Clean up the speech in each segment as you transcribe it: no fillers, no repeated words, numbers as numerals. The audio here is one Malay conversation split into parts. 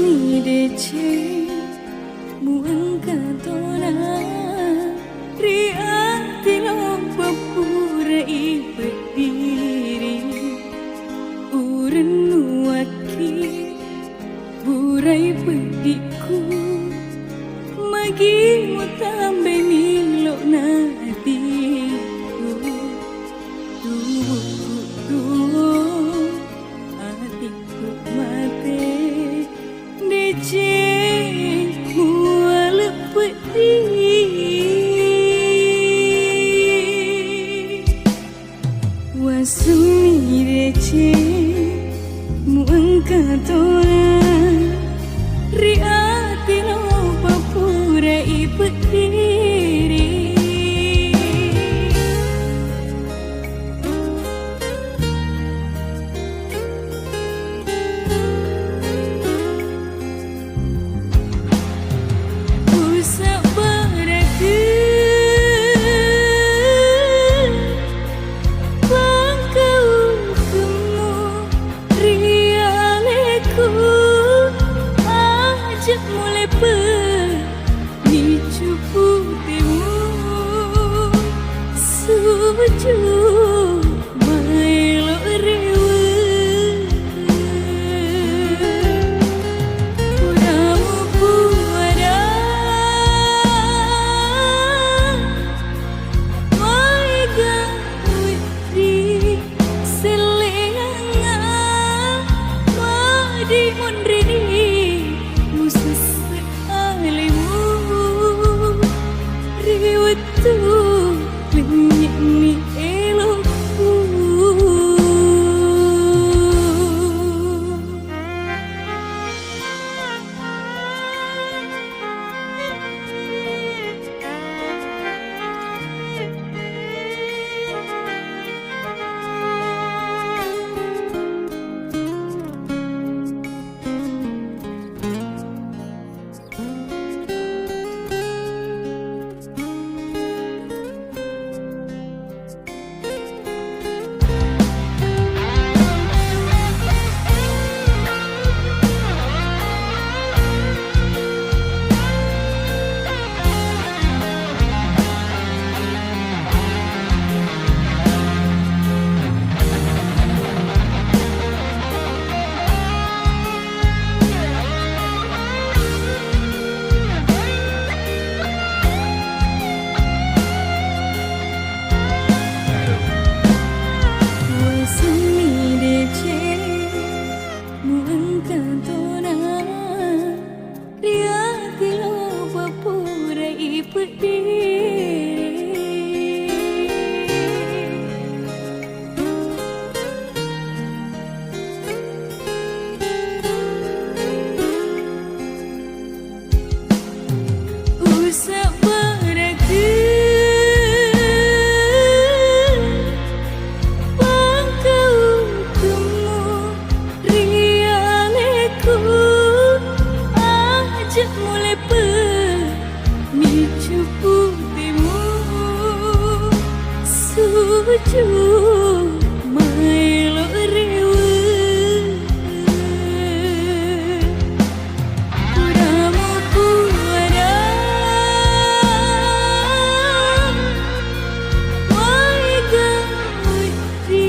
seni dece muang katona ria tilong papura ipediri uren nuaki burai pediku magi mutambe milo natiku tubuhku hatiku mate dece mual pediri wasumi dece muang katona riati no papura ipediri usah beradu bangkau temu rialeku ajak mulai penicu putihmu suju mailo rewe puramu puara maiga witri selenga madi mondrini musus alimu riwatu menyikni elokku usah beragu bangkau temu rialeku ajak mulai penicu putihmu suju mailo rewe puramu puara maiga witri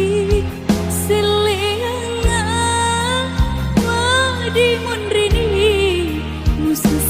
selenga madi mondrini musus